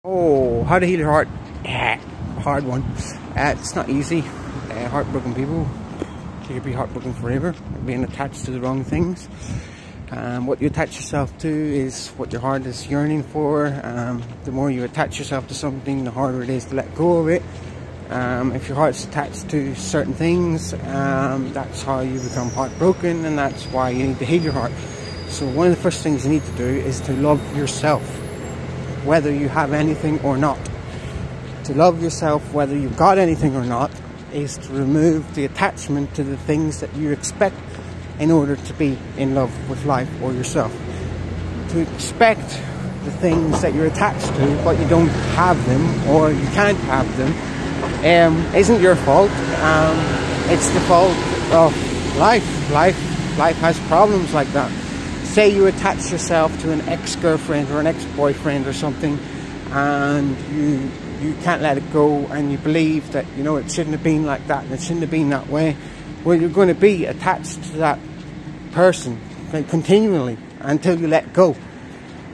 Oh, how to heal your heart? Hard one. It's not easy. Heartbroken people, you could be heartbroken forever, being attached to the wrong things. What you attach yourself to is what your heart is yearning for. The more you attach yourself to something, the harder it is to let go of it. If your heart's attached to certain things, that's how you become heartbroken, and that's why you need to heal your heart. So one of the first things you need to do is to love yourself, whether you have anything or not. To love yourself, whether you've got anything or not, is to remove the attachment to the things that you expect in order to be in love with life or yourself. To expect the things that you're attached to, but you don't have them, or you can't have them, isn't your fault. It's the fault of life. Life has problems like that. Say you attach yourself to an ex-girlfriend or an ex-boyfriend or something, and you can't let it go, and you believe that, you know, it shouldn't have been like that and it shouldn't have been that way. Well, you're going to be attached to that person continually until you let go.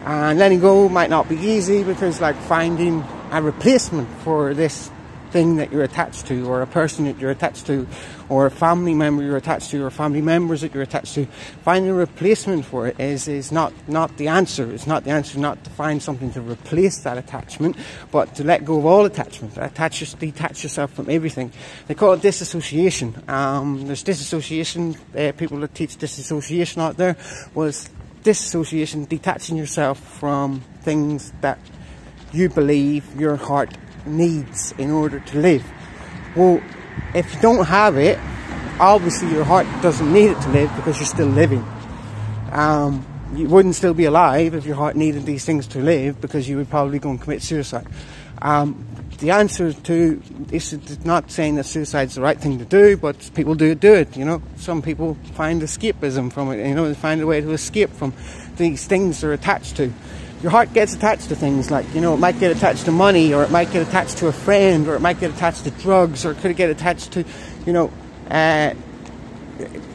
And letting go might not be easy, because like finding a replacement for this thing that you're attached to, or a person that you're attached to, or a family member you're attached to, or family members that you're attached to, finding a replacement for it is not the answer. It's not the answer not to find something to replace that attachment, but to let go of all attachment. Detach yourself from everything. They call it disassociation. There's disassociation, people that teach disassociation out there. Well, it's disassociation, detaching yourself from things that you believe your heart needs in order to live. Well, if you don't have it, obviously your heart doesn't need it to live, because you're still living. You wouldn't still be alive if your heart needed these things to live, because you would probably go and commit suicide. The answer to this is not saying that suicide is the right thing to do, but people do it, you know. Some people find escapism from it, you know, they find a way to escape from these things they're attached to. Your heart gets attached to things like, you know, it might get attached to money, or it might get attached to a friend, or it might get attached to drugs, or it could get attached to, you know,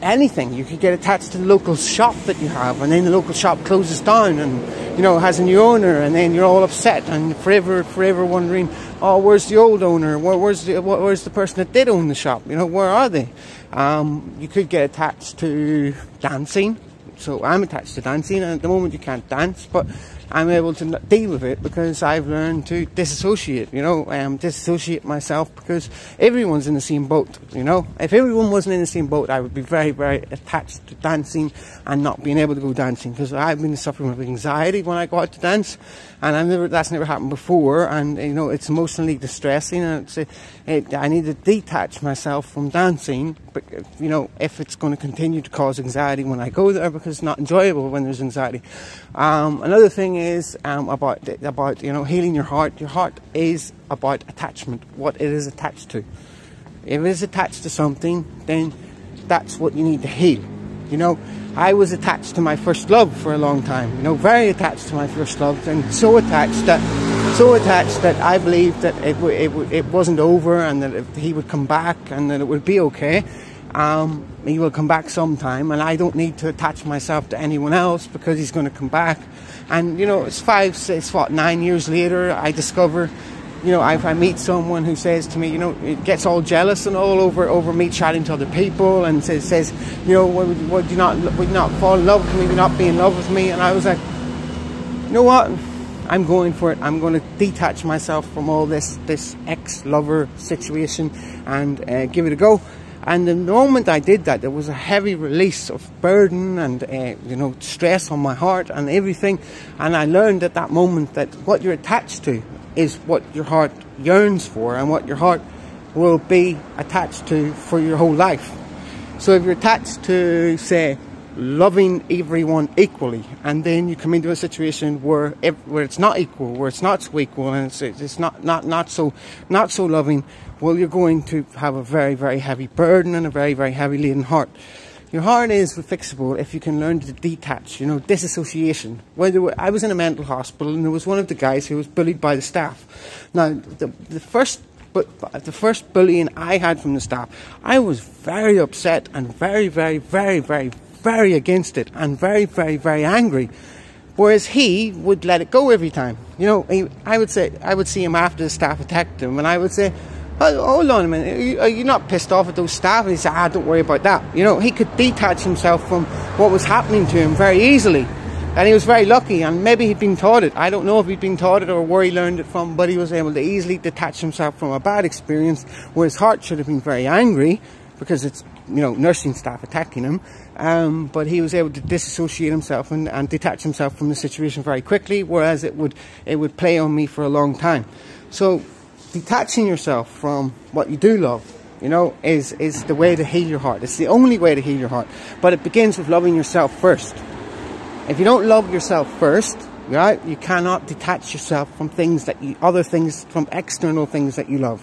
anything. You could get attached to the local shop that you have, and then the local shop closes down and, you know, has a new owner, and then you're all upset and forever wondering, oh, where's the old owner? Where's the person that did own the shop? You know, where are they? You could get attached to dancing. So I'm attached to dancing, and at the moment you can't dance, but I'm able to deal with it because I've learned to disassociate, you know, disassociate myself, because everyone's in the same boat, you know. If everyone wasn't in the same boat, I would be very attached to dancing and not being able to go dancing, because I've been suffering with anxiety when I go out to dance, and that's never happened before, and, you know, it's emotionally distressing, and I need to detach myself from dancing, but, you know, if it's going to continue to cause anxiety when I go there, because it's not enjoyable when there's anxiety. Another thing is about you know, healing your heart. Your heart is about attachment, what it is attached to. If it is attached to something, then that's what you need to heal. You know, I was attached to my first love for a long time, you know, very attached to my first love, and so attached that I believed that it wasn't over, and that he would come back, and that it would be okay. He will come back sometime, and I don't need to attach myself to anyone else, because he's going to come back. And, you know, it's 9 years later, I discover, you know, I meet someone who says to me, you know, it gets all jealous and all over me chatting to other people, and says, you know, would you not fall in love with me, would you not be in love with me? And I was like, you know what? I'm going for it. I'm going to detach myself from all this ex-lover situation and give it a go. And the moment I did that, there was a heavy release of burden and, you know, stress on my heart and everything. And I learned at that moment that what you're attached to is what your heart yearns for, and what your heart will be attached to for your whole life. So if you're attached to, say, loving everyone equally, and then you come into a situation where it's not equal, where it's not so equal, and it's not so loving, well, you're going to have a very heavy burden and a very heavy laden heart. Your heart is fixable if you can learn to detach, you know, disassociation. I was in a mental hospital, and there was one of the guys who was bullied by the staff. Now, the first bullying I had from the staff, I was very upset and very against it, and very angry. whereas he would let it go every time. You know, I would see him after the staff attacked him, and I would say, oh, hold on a minute, are you not pissed off at those staff? And he'd say, don't worry about that. You know, he could detach himself from what was happening to him very easily. And he was very lucky, and maybe he'd been taught it. I don't know if he'd been taught it or where he learned it from, but he was able to easily detach himself from a bad experience where his heart should have been very angry because it's, you know, nursing staff attacking him. But he was able to disassociate himself and detach himself from the situation very quickly, whereas it would play on me for a long time. So detaching yourself from what you do love, you know, is the way to heal your heart. It's the only way to heal your heart. But it begins with loving yourself first. If you don't love yourself first, right, you cannot detach yourself from things that from external things that you love.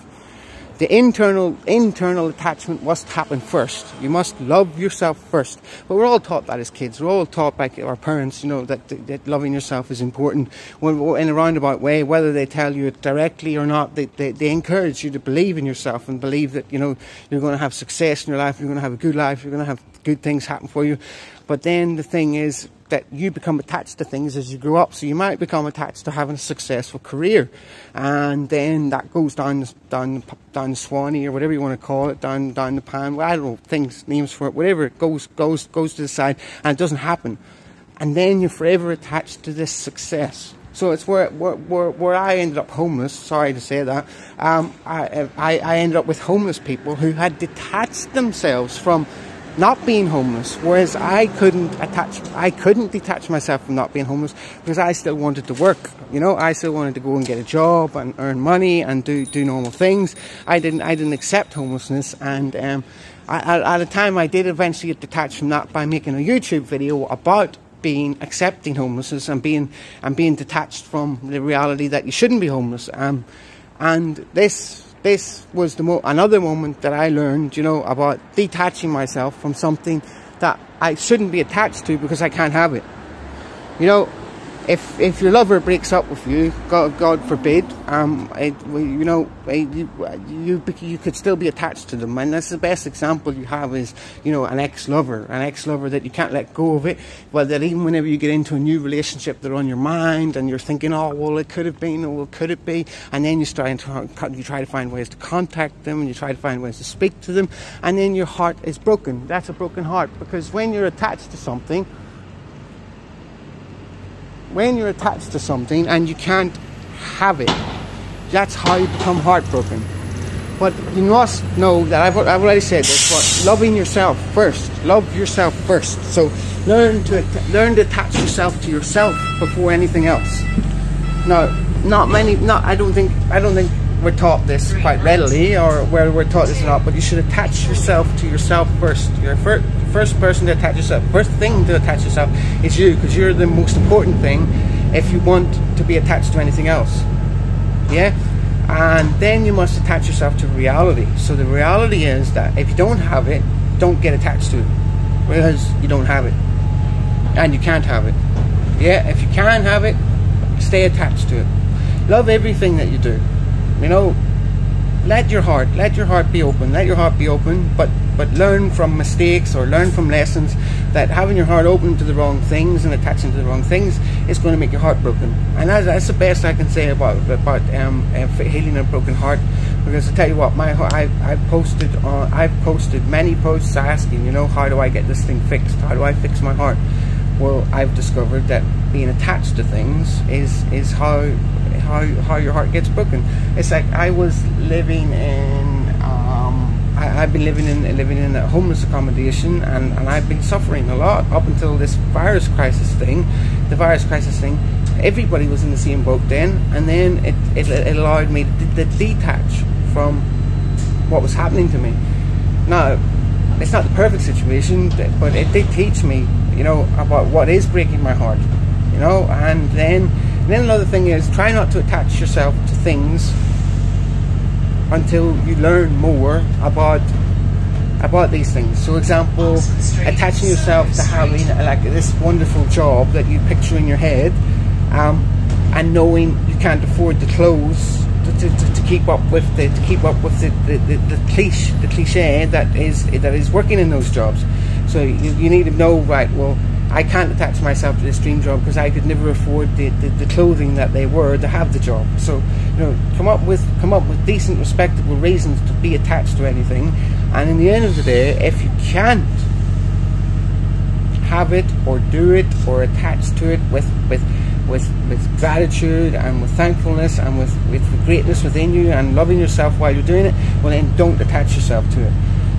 The internal attachment must happen first. You must love yourself first. But we're all taught that as kids. We're all taught by our parents, you know, that loving yourself is important. In a roundabout way, whether they tell you it directly or not, they encourage you to believe in yourself and believe that, you know, you're going to have success in your life, you're going to have a good life, you're going to have good things happen for you. But then the thing is that you become attached to things as you grow up. So you might become attached to having a successful career, and then that goes down the Swanee or whatever you want to call it, down the pan. Well, I don't know, names for it, whatever. It goes to the side, and it doesn't happen. And then you're forever attached to this success. So it's where I ended up homeless. Sorry to say that. I ended up with homeless people who had detached themselves from not being homeless, whereas I couldn't detach myself from not being homeless because I still wanted to work. You know, I still wanted to go and get a job and earn money and do normal things. I didn't accept homelessness, and at the time I did eventually get detached from that by making a YouTube video about accepting homelessness and being detached from the reality that you shouldn't be homeless. And this was another moment that I learned, you know, about detaching myself from something that I shouldn't be attached to because I can't have it. You know, if your lover breaks up with you, God forbid, you could still be attached to them, and that's the best example you have is, you know, an ex-lover that you can't let go of it. Well, that even whenever you get into a new relationship, they're on your mind, and you're thinking, oh well, it could have been, or well, could it be? And then you try to find ways to contact them, and you try to find ways to speak to them, and then your heart is broken. That's a broken heart, because when you're attached to something. When you're attached to something and you can't have it, that's how you become heartbroken. But you must know that I've already said this, but loving yourself first. Love yourself first. So learn to attach yourself to yourself before anything else. Now, I don't think we're taught this quite readily, or where we're taught this or not, but you should attach yourself to yourself first. You're first person to attach yourself. First thing to attach yourself is you, because you're the most important thing if you want to be attached to anything else. Yeah? And then you must attach yourself to reality. So the reality is that if you don't have it, don't get attached to it, because you don't have it and you can't have it. Yeah? If you can have it, stay attached to it. Love everything that you do. You know, let your heart be open. Let your heart be open, but learn from mistakes, or learn from lessons, that having your heart open to the wrong things and attaching to the wrong things is going to make your heart broken. And that's the best I can say about healing a broken heart. Because I tell you what, I've posted many posts asking, you know, how do I get this thing fixed? How do I fix my heart? Well, I've discovered that being attached to things is how your heart gets broken. It's like I was living in I've been living in a homeless accommodation, and I've been suffering a lot up until this virus crisis thing. The virus crisis thing, everybody was in the same boat then, and then it allowed me to detach from what was happening to me. Now, it's not the perfect situation, but it did teach me, you know, about what is breaking my heart, you know. And then another thing is, try not to attach yourself to things until you learn more about these things. So, example, attaching yourself to having like this wonderful job that you picture in your head, and knowing you can't afford the clothes to keep up with the cliche that is working in those jobs. So you need to know, right, well, I can't attach myself to this dream job because I could never afford the clothing that they were to have the job. So, you know, come up with decent, respectable reasons to be attached to anything. And in the end of the day, if you can't have it or do it or attach to it with gratitude and with thankfulness and with greatness within you and loving yourself while you're doing it, well then don't attach yourself to it.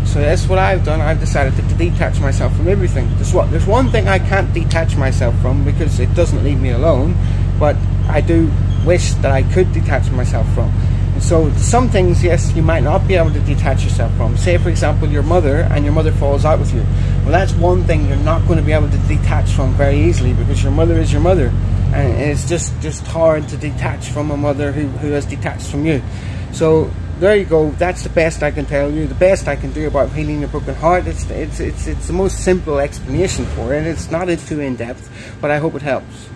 So that's what I've done. I've decided to detach myself from everything. There's one thing I can't detach myself from because it doesn't leave me alone, but I do wish that I could detach myself from. And so some things, yes, you might not be able to detach yourself from. Say, for example, your mother, and your mother falls out with you. Well, that's one thing you're not going to be able to detach from very easily, because your mother is your mother. And it's just hard to detach from a mother who has detached from you. So there you go. That's the best I can tell you. The best I can do about healing your broken heart. It's the most simple explanation for it. It's not too in depth, but I hope it helps.